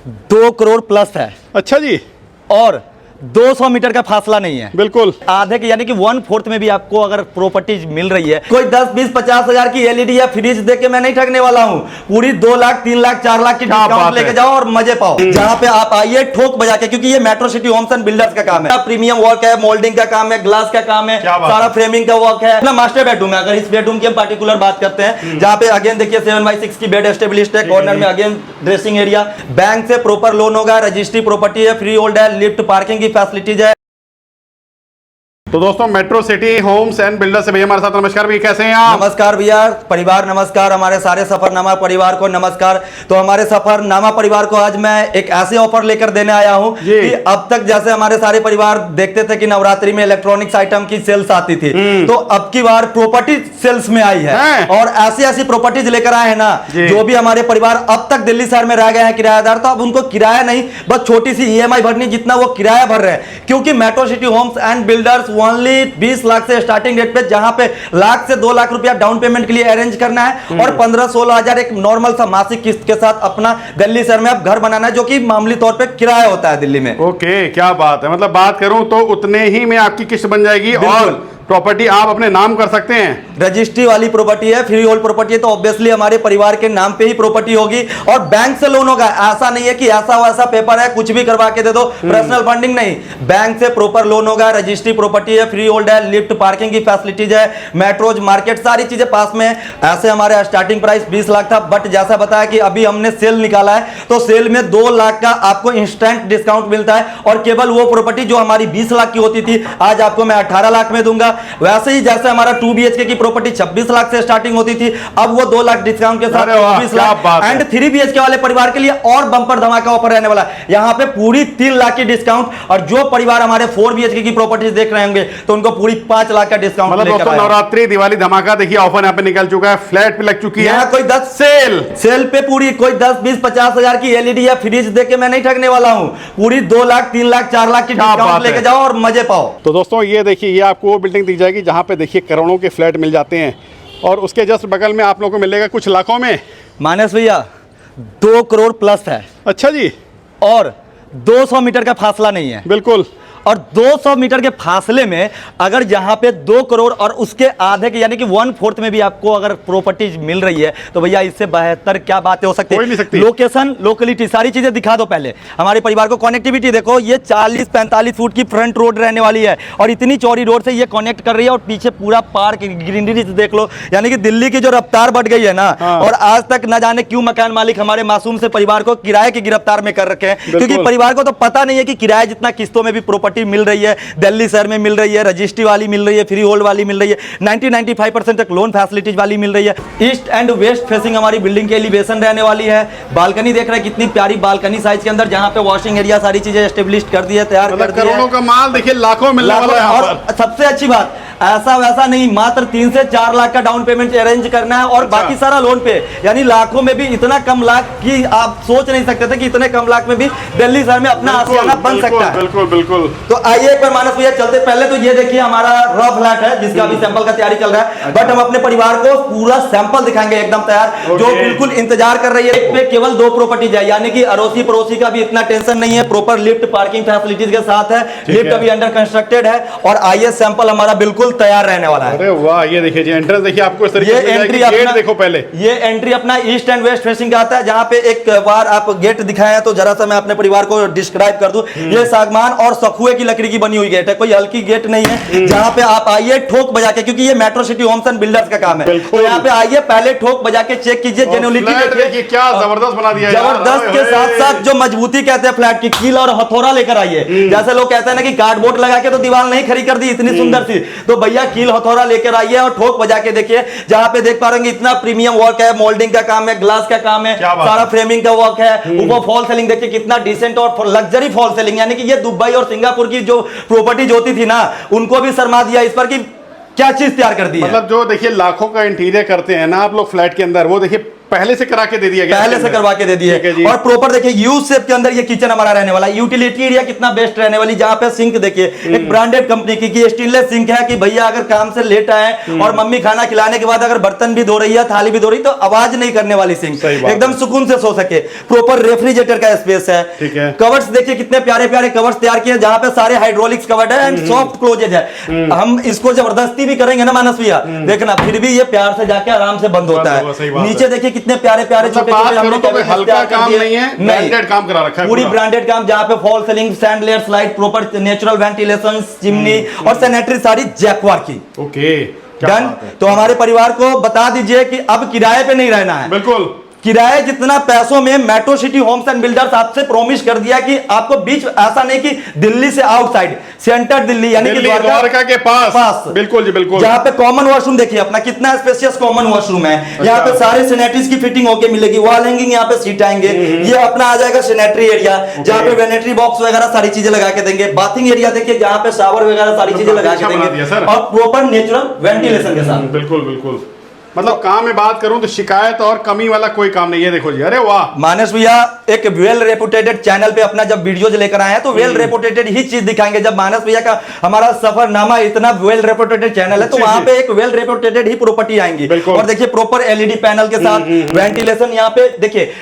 2 crore plus है। अच्छा जी। और 200 मीटर का फासला नहीं है, बिल्कुल आधे के यानी कि 1/4 में भी आपको अगर प्रॉपर्टी मिल रही है। कोई 10, 20, 50 हजार की एलईडी या फ्रिज देख के मैं नहीं ठगने वाला हूँ। पूरी 2 लाख, 3 लाख, 4 लाख की डिस्काउंट लेके जाओ और मजे पाओ। जहाँ पे आप आइए ठोक बजा के, क्योंकि ये metro city homes and builders का काम है। प्रीमियम वर्क है, मोल्डिंग का काम है, ग्लास का काम है, सारा फ्रेमिंग का वर्क है। अपना मास्टर बेडरूम है, अगर इस बेडरूम की हम पार्टिकुलर बात करते हैं, जहाँ पे अगेन देखिए 7x6 की बेड एस्टेब्लिश्ड है। कॉर्नर में अगेन ड्रेसिंग एरिया, बैंक से प्रॉपर लोन होगा, रजिस्ट्री प्रॉपर्टी है, फ्री होल्ड है, लिफ्ट पार्किंग की फैसिलिटीज है। तो दोस्तों metro city homes and builders से भैया हमारे साथ। नमस्कार भैया, कैसे हैं आप? नमस्कार भैया, परिवार नमस्कार, हमारे सारे सफरनामा परिवार को नमस्कार। तो हमारे सफरनामा परिवार को आज मैं एक ऐसे ऑफर लेकर देने आया हूं कि अब तक जैसे हमारे सारे परिवार देखते थे कि नवरात्रि में इलेक्ट्रॉनिक्स आइटम की सेल्स आती थी, तो अब की बार प्रॉपर्टी सेल्स में आई है। और ऐसी ऐसी प्रॉपर्टीज लेकर आए हैं ना, जो भी हमारे परिवार अब तक दिल्ली शहर में रह गए हैं किराएदार, तो अब उनको किराया नहीं, बस छोटी सी ईएमआई भरनी जितना वो किराया भर रहे हैं। क्योंकि metro city homes and builders only 20 lakh से स्टार्टिंग रेट पे, जहां पे लाख से 2 लाख रुपया डाउन पेमेंट के लिए अरेंज करना है और 15-16 हजार एक नॉर्मल सा मासिक किस्त के साथ अपना दिल्ली शहर में आप घर बनाना है, जो कि मामूली तौर पे किराया होता है दिल्ली में। ओके, क्या बात है। मतलब बात करूं तो उतने ही में आपकी किस्त बन जाएगी और प्रॉपर्टी आप अपने नाम कर सकते हैं। रजिस्ट्री वाली प्रॉपर्टी है, फ्री होल्ड प्रॉपर्टी है, तो ऑब्वियसली हमारे परिवार के नाम पे ही प्रॉपर्टी होगी और बैंक से लोन होगा। ऐसा नहीं है कि ऐसा वैसा पेपर है कुछ भी करवा के दे दो, पर्सनल फंडिंग नहीं, बैंक से प्रॉपर लोन होगा, रजिस्ट्री प्रॉपर्टी है, फ्री होल्ड है, लिफ्ट पार्किंग की फैसिलिटीज है, मेट्रोज मार्केट सारी चीजें पास में है। ऐसे हमारे स्टार्टिंग प्राइस 20 लाख था, बट जैसा बताया कि अभी हमने सेल निकाला है, तो सेल में 2 लाख का आपको इंस्टेंट डिस्काउंट मिलता है और केवल वो प्रॉपर्टी जो हमारी 20 लाख की होती थी, आज आपको मैं 18 लाख में दूंगा। वैसे ही जैसे हमारा 2 BHK की प्रॉपर्टी 26 लाख से स्टार्टिंग होती थी, अब वो 2 लाख डिस्काउंट के साथ 24 लाख। एंड 3 BHK वाले परिवार के लिए और बंपर धमाका ऑफर रहने वाला है, यहाँ पे पूरी 3 लाख की डिस्काउंट। और जो परिवार हमारे 4 BHK की प्रॉपर्टी देख रहे होंगे तो उनको पूरी 5 लाख का डिस्काउंट। मतलब दोस्तों नवरात्रि दिवाली धमाका देखिए, ऑफर यहाँ पे निकल चुका है, फ्लैट पे लग चुकी है कोई 10 सेल पे पूरी कोई 10, 20, 50 हजार की एलईडी या फ्रिज देख के मैं नहीं ठगने वाला हूँ। पूरी 2 लाख, 3 लाख, 4 लाख की डिस्काउंट लेके जाओ और मजे पाओ। तो दोस्तों ये देखिए, ये आपको वो बिल्डिंग दी जाएगी जहाँ पे देखिए करोड़ों के फ्लैट मिल जाते हैं और उसके जस्ट बगल में आप लोगों को मिलेगा कुछ लाखों में। मानस भैया 2 करोड़ प्लस है। अच्छा जी। और 200 मीटर का फासला नहीं है। बिल्कुल। और 200 मीटर के फासले में अगर जहां पे 2 करोड़ और उसके आधे के यानी कि 1/4 में भी आपको अगर प्रॉपर्टी मिल रही है, तो भैया इससे बेहतर क्या बातें हो सकती है। लोकेशन, लोकेलिटी, सारी चीजें दिखा दो पहले हमारे परिवार को। कनेक्टिविटी देखो, ये 40-45 फुट की फ्रंट रोड रहने वाली है और इतनी चौड़ी रोड से ये कनेक्ट कर रही है और पीछे पूरा पार्क, ग्रीनरी देख लो। यानी कि दिल्ली की जो रफ्तार बढ़ गई है ना, और आज तक न जाने क्यों मकान मालिक हमारे मासूम से परिवार को किराए की गिरफ्तार में कर रखे हैं, क्योंकि परिवार को तो पता नहीं है कि किराया जितना किस्तों में भी प्रॉपर्टी मिल रही है, दिल्ली शहर में मिल रही है, रजिस्ट्री वाली मिल रही है, फ्री होल्ड वाली मिल रही है, 90-95% तक लोन फैसिलिटीज वाली मिल रही है। ईस्ट एंड वेस्ट फेसिंग हमारी बिल्डिंग के एलिवेशन रहने वाली है। बालकनी देख रहे हैं, कितनी प्यारी बालकनी साइज के अंदर, जहां पे वॉशिंग एरिया सारी चीजें एस्टेब्लिश कर दी है, तैयार कर दी है। करोड़ों का माल देखिए, लाखों मिलने वाला है। और सबसे अच्छी बात, ऐसा वैसा नहीं, मात्र 3 से 4 लाख का डाउन पेमेंट अरेंज करना है और बाकी सारा लोन पे, यानी लाखों में भी इतना कम लाख की आप सोच नहीं सकते थे कि इतने कम लाख में भी दिल्ली शहर में अपना आशियाना बन सकता है। बिल्कुल बिल्कुल। तो आइए एक बार मानस भैया चलते, पहले तो ये देखिए हमारा रॉ फ्लैट है जिसका अभी सैंपल का तैयारी चल रहा है, बट हम अपने परिवार को पूरा सैंपल दिखाएंगे एकदम तैयार, जो बिल्कुल इंतजार कर रही है। एक पे केवल 2 प्रॉपर्टीज है, यानी कि अड़ोसी पड़ोसी का भी इतना टेंशन नहीं है, प्रॉपर लिफ्ट पार्किंग फैसिलिटीज के साथ है, लिफ्ट अभी अंडर कंस्ट्रक्टेड है और आइए सैंपल हमारा बिल्कुल तैयार रहने वाला है। अरे वाह, ये देखिए जी एंट्रेंस देखिए आपको इस तरीके से एंट्री गेट देखो पहले। ये एंट्री अपना ईस्ट एंड वेस्ट फेसिंग का आता है, जहां पे एक बार आप गेट दिखाए हैं तो जरा सा मैं अपने परिवार को डिस्क्राइब कर दूं। ये सागवान और सखुए की लकड़ी की बनी हुई गेट है, कोई हल्की गेट नहीं है, जहां पे आप आइए ठोक बजा के, क्योंकि ये metro city homes and builders का काम है, तो यहाँ पे आइए पहले ठोक बजा के चेक कीजिए, जेन्युइनिटी देखिए, क्या जबरदस्त बना दिया है, जबरदस्त के साथ साथ जो मजबूती कहते हैं फ्लैट की, कील और हथौड़ा लेकर आइए। जैसे लोग कहते हैं ना कि कार्डबोर्ड लगा के तो दीवार नहीं खड़ी कर दी इतनी सुंदर सी, तो भैया कील हथौड़ा लेकर आइए और ठोक बजा के देखिए। जहां पे देख पा रहे हैं इतना प्रीमियम वर्क है, मोल्डिंग का काम है, ग्लास का काम है, सारा फ्रेमिंग का वर्क है, ऊपर फॉल सीलिंग देखिए कितना डिसेंट और लग्जरी फॉल सीलिंग, यानी कि ये दुबई और सिंगापुर की जो प्रॉपर्टी होती थी ना, उनको भी शर्मा दिया इस पर कि क्या चीज तैयार कर दी है। मतलब जो देखिए लाखों का इंटीरियर करते हैं ना आप लोग फ्लैट के अंदर, वो देखिए पहले से करा के दे दिया गया, पहले से करवा के दे दिए। और प्रॉपर देखिए यू शेप के अंदर ये किचन हमारा रहने वाला है। यूटिलिटी एरिया कितना बेस्ट रहने वाली, जहां पे सिंक देखिए एक ब्रांडेड कंपनी की स्टेनलेस सिंक है कि भैया अगर काम से लेट आए और मम्मी खाना खिलाने के बाद अगर बर्तन भी धो रही है, थाली भी धो रही, तो आवाज नहीं करने वाली सिंक, एकदम सुकून से सो सके। प्रॉपर रेफ्रिजरेटर का स्पेस है। कवर्स देखिए कितने प्यारे प्यारे कवर्स तैयार किए, जहां पे सारे हाइड्रोलिक्स कवर्ड है एंड सॉफ्ट क्लोजेज है। हम इसको जबरदस्ती भी करेंगे ना मानस भैया, देखना फिर भी ये प्यार से जाके आराम से बंद होता है। नीचे देखिए कितने प्यारे प्यारे छोटे छोटे हमने हल्का काम नहीं है, ब्रांडेड काम करा रखा है, पूरी ब्रांडेड काम, जहां पे फॉल सीलिंग, सैंडलेयर slide, proper natural ventilation, chimney और सैनिटरी सारी जैक्वार की। Okay, done. तो हमारे परिवार को बता दीजिए कि अब किराए पे नहीं रहना है। बिल्कुल, किराए जितना पैसों में metro city homes and builders आपसे प्रॉमिस कर दिया कि आपको बीच, ऐसा नहीं कि दिल्ली से आउटसाइड, सेंटर दिल्ली यानी कि द्वारका के पास। बिल्कुल जी बिल्कुल। जहां पे कॉमन वॉशरूम देखिए अपना कितना स्पेशियस कॉमन वॉशरूम है। यहाँ पे सारे सैनिटरीज की फिटिंग होके मिलेगी, वॉल हैंगिंग यहाँ पे सीट आएंगे। ये अपना आ जाएगा सैनिटरी एरिया, जहाँ पे वेनेटरी बॉक्स वगैरह सारी चीजें लगा के देंगे। बाथिंग एरिया देखिए जहाँ पे शावर वगैरह सारी चीजें लगा के देंगे और प्रॉपर नेचुरल वेंटिलेशन के साथ। बिल्कुल बिल्कुल। मतलब काम में बात करूं तो शिकायत और कमी वाला कोई काम नहीं है। देखो जी, अरे वाह। मानस भैया एक वेल रेपुटेटेड चैनल पे अपना जब वीडियोज लेकर आए हैं तो वेल रेपुटेटेड ही चीज दिखाएंगे। जब मानस भैया का हमारा सफरनामा इतना वेल रेपुटेटेड चैनल है तो वहां पे एक वेल रेपुटेटेड ही प्रॉपर्टी आएंगी। और देखिए प्रॉपर एलईडी पैनल के साथ वेंटिलेशन। यहाँ पे देखिए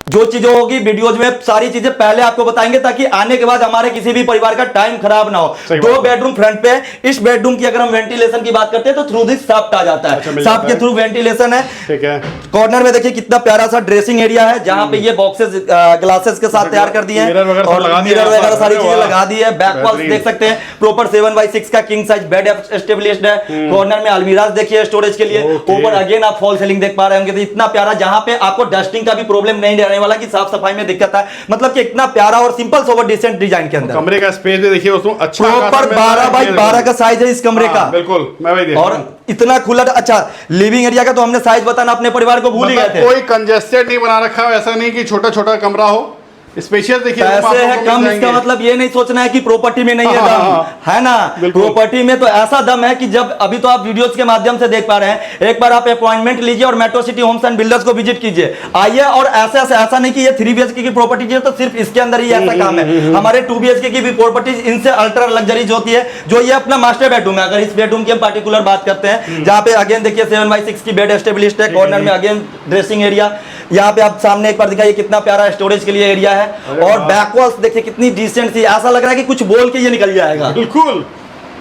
जो चीजें होगी वीडियोज में सारी चीजें पहले आपको बताएंगे ताकि आने के बाद हमारे किसी भी परिवार का टाइम खराब ना हो। 2 बेडरूम फ्रंट पे। इस बेडरूम की अगर हम वेंटिलेशन की बात करते हैं तो थ्रू दिस शाफ्ट आ जाता है, शाफ्ट के थ्रू वेंटिलेशन है। ठीक है। कॉर्नर में देखिए कितना प्यारा सा ड्रेसिंग एरिया है जहां पे ये बॉक्सेस ग्लासेस के साथ तैयार कर दिए हैं और मिरर वगैरह सारी चीजें लगा दी है। बैक वॉल्स देख सकते हैं प्रॉपर 7x6 का किंग साइज बेड एस्टेब्लिश्ड है। कॉर्नर में अलमीराज देखिए स्टोरेज के लिए। ऊपर अगेन आप फॉल सीलिंग देख पा रहे होंगे, तो इतना प्यारा, जहां पे आपको डस्टिंग का भी प्रॉब्लम नहीं रहने वाला कि साफ सफाई में दिक्कत है। मतलब कि इतना प्यारा और सिंपल सोवर डिसेंट डिजाइन के अंदर। कमरे का स्पेस भी देखिए उसमें अच्छा, प्रॉपर 12x12 का साइज है इस कमरे का। बिल्कुल, मैं वही देख। और इतना खुला। अच्छा, लिविंग एरिया का तो हमने साइज बताना अपने परिवार को भूल ही गए थे। कोई कंजेस्टेड नहीं बना रखा है, ऐसा नहीं कि छोटा छोटा कमरा हो। स्पेशियस देखिए पैसे है कम, इसका मतलब ये नहीं सोचना है कि प्रॉपर्टी में नहीं है दम, है ना। प्रॉपर्टी में तो ऐसा दम है कि जब अभी तो आप वीडियोस के माध्यम से देख पा रहे हैं, एक बार आप अपॉइंटमेंट लीजिए और metro city homes and builders को विजिट कीजिए, आइए। और ऐसा नहीं कि ये 3 BHK की प्रॉपर्टी है तो सिर्फ इसके अंदर ही ऐसा काम है। हमारे 2 BHK की भी प्रॉपर्टी इनसे अल्ट्रा लग्जरीज होती है। जो ये अपना मास्टर बेडरूम है, अगर इस बेडरूम की हम पार्टिकुलर बात करते हैं, जहां पे अगेन देखिए 7x6 की बेड एस्टेब्लिश्ड है। कॉर्नर में अगेन ड्रेसिंग एरिया। यहाँ पे आप सामने एक बार दिखाइए कितना प्यारा स्टोरेज के लिए एरिया है। और बैकवॉल्स देखिए कितनी डिसेंट सी, ऐसा लग रहा है कि कुछ बोल के ये निकल जाएगा। बिल्कुल।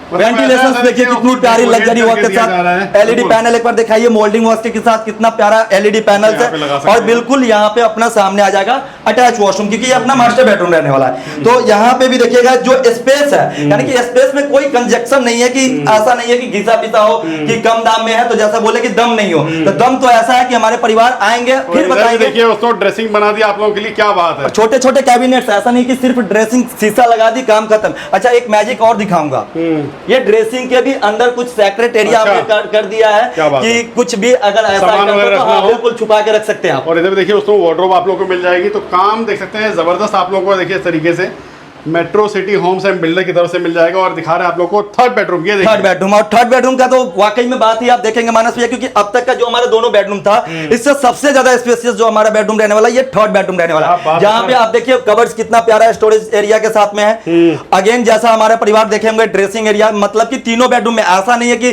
वेंटिलेशन देखिए कितनी प्यारी लग्जरी वर्क के साथ। एलईडी पैनल एक बार दिखाइए मोल्डिंग वर्क के साथ, कितना प्यारा एलईडी पैनल है। और बिल्कुल यहाँ पे अपना सामने आ जाएगा अटैच वॉशरूम, क्योंकि ये अपना मास्टर बेडरूम रहने वाला है। तो यहाँ पे भी देखिएगा जो स्पेस है, यानी कि स्पेस में कोई कंजक्शन नहीं है कि ऐसा नहीं है कि घिसा पिसा हो कि कम दाम में है तो जैसा बोले कि दम नहीं हो। तो दम तो ऐसा है कि हमारे परिवार आएंगे फिर बताएंगे। देखिए उसको ड्रेसिंग बना दिया आप लोगों के लिए, क्या बात है। छोटे छोटे कैबिनेट्स, ऐसा नहीं कि सिर्फ ड्रेसिंग शीशा लगा दी काम खत्म। अच्छा, एक मैजिक और दिखाऊंगा। ये ड्रेसिंग के भी अंदर कुछ सेक्रेट एरिया आपने कर दिया है कि कुछ भी अगर ऐसा तो बिल्कुल छुपा के रख सकते हैं आप। और इधर देखिए उसमें वार्डरोब आप लोगों को मिल जाएगी, तो काम देख सकते हैं जबरदस्त आप लोगों को। देखिए इस तरीके से metro city homes and builder की तरफ से मिल जाएगा। और दिखा रहे हैं आप लोगों को थर्ड बेडरूम। ये देखिए थर्ड बेडरूम। और थर्ड बेडरूम का तो वाकई में बात ही आप देखेंगे मानस भैया, क्योंकि अब तक का जो हमारा दोनों बेडरूम था, इससे सबसे ज्यादा स्पेशियस जो हमारा बेडरूम रहने वाला, ये थर्ड बेडरूम रहने वाला। जहां पे आप देखिए कवर्स कितना प्यारा स्टोरेज एरिया के साथ में है। अगेन जैसा हमारा परिवार देखेंगे ड्रेसिंग एरिया, मतलब कि तीनों बेडरूम में ऐसा नहीं है कि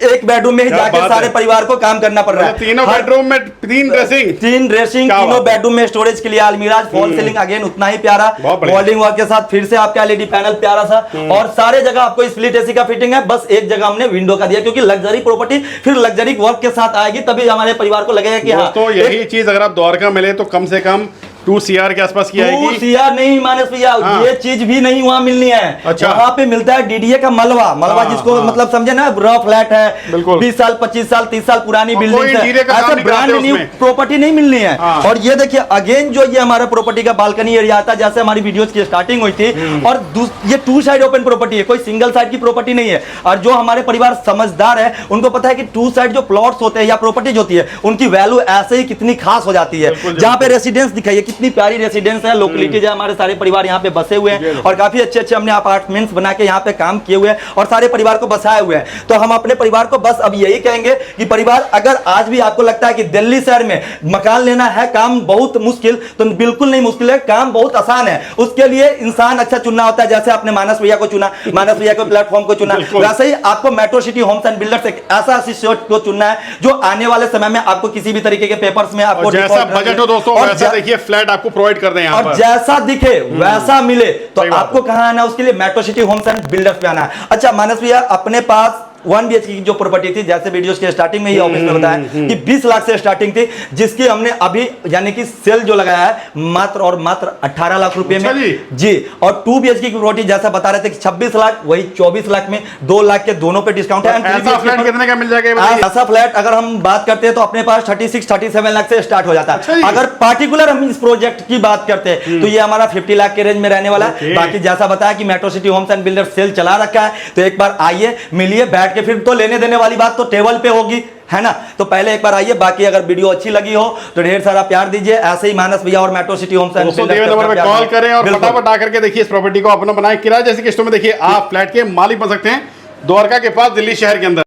एक बेडरूम में ही जाके सारे परिवार को काम करना पड़ रहा है। तीनों बेडरूम में 3 ड्रेसिंग, तीनों बेडरूम में स्टोरेज के लिए अलमीराज, फॉल सीलिंग अगेन उतना ही प्यारा, वॉल्डिंग वर्क के साथ फिर से आपका एलईडी पैनल प्यारा सा। और सारे जगह आपको स्प्लिट एसी का फिटिंग है, बस एक जगह हमने विंडो का दिया, क्योंकि लग्जरी प्रॉपर्टी फिर लग्जरी वर्क के साथ आएगी, तभी हमारे परिवार को लगेगा कि हाँ। तो यही चीज अगर आप द्वारका मिले तो कम से कम 2 CR के आसपास की आएगी। 2 CR नहीं मानस भैया, ये चीज भी नहीं वहां मिलनी है। अच्छा। वहां पे मिलता है डीडीए का मलबा, जिसको मतलब समझे ना, रॉ फ्लैट है, 20 साल 25 साल 30 साल पुरानी बिल्डिंग है, ऐसे ब्रांड न्यू प्रॉपर्टी नहीं मिलनी है। और ये देखिए अगेन जो ये हमारा प्रॉपर्टी का बालकनी एरिया आता है, जैसे हमारी वीडियोस की स्टार्टिंग हुई थी। और ये 2 साइड ओपन प्रॉपर्टी है, कोई सिंगल साइड की प्रॉपर्टी नहीं है। और जो हमारे परिवार समझदार है उनको पता है कि 2 साइड जो प्लॉट्स होते हैं या प्रॉपर्टीज होती है, उनकी वैल्यू ऐसे ही कितनी खास हो जाती है। जहां पे रेसिडेंस दिखाइए इतनी प्यारी रेसिडेंस है, लोकेलिटी है, हमारे सारे परिवार यहाँ पे बसे हुए हैं और काफी अच्छे अच्छे हमने अपार्टमेंट्स बना के यहाँ पे काम किए हुए हैं और सारे परिवार को बसाए हुए हैं। तो हम अपने परिवार को बस अब यही कहेंगे कि परिवार, अगर आज भी आपको लगता है कि दिल्ली शहर में मकान लेना है काम बहुत मुश्किल, तो बिल्कुल नहीं मुश्किल है, काम बहुत आसान है। उसके लिए इंसान अच्छा चुनना होता है, जैसे आपने मानस भैया को चुना, मानस भैया को प्लेटफॉर्म को चुना, वैसे ही आपको metro city homes and builders एक ऐसा एसोसिएट को चुनना है जो आने वाले समय में आपको किसी भी तरीके के पेपर्स में आपको जैसा बजट हो दोस्तों वैसा देखिए फ्लैट आपको प्रोवाइड कर दें यहाँ पर, और जैसा दिखे वैसा मिले। तो आपको कहां आना, उसके लिए metro city homes and builders पे आना है। अच्छा मानस भैया, अपने पास 1 BHK की जो प्रॉपर्टी थी, जैसे वीडियोस के स्टार्टिंग में ही ऑफिस में बताया कि 20 लाख से स्टार्टिंग थी, जिसकी हमने अभी यानी कि सेल जो लगाया है मात्र और मात्र 18 लाख रुपए में जी। और 2 BHK की प्रॉपर्टी जैसा बता रहे थे कि 26 लाख, वही 24 लाख में 2 लाख के दोनों पे डिस्काउंट है। ऐसा फ्लैट कितने का मिल जाएगा? ऐसा फ्लैट अगर हम बात करते हैं तो अपने पास 36-37 लाख से स्टार्ट हो जाता है। अगर पार्टिकुलर हम इस प्रोजेक्ट की बात करते हैं तो ये हमारा 50 लाख के रेंज में रहने वाला है। बाकी जैसा बताया कि metro city homes and builders sale चला रखा है, तो एक बार आइए, मिलिए, बैठ के फिर तो लेने देने वाली बात तो टेबल पे होगी, है ना। तो पहले एक बार आइए। बाकी अगर वीडियो अच्छी लगी हो तो ढेर सारा प्यार दीजिए, ऐसे ही मानस भैया और metro city homes and builders number पे कॉल करें और फटाफट आकर के देखिए इस प्रॉपर्टी को अपना बनाए, किराए जैसी किस्तों में देखिए आप फ्लैट के मालिक बन सकते हैं, द्वारका के पास दिल्ली शहर के अंदर।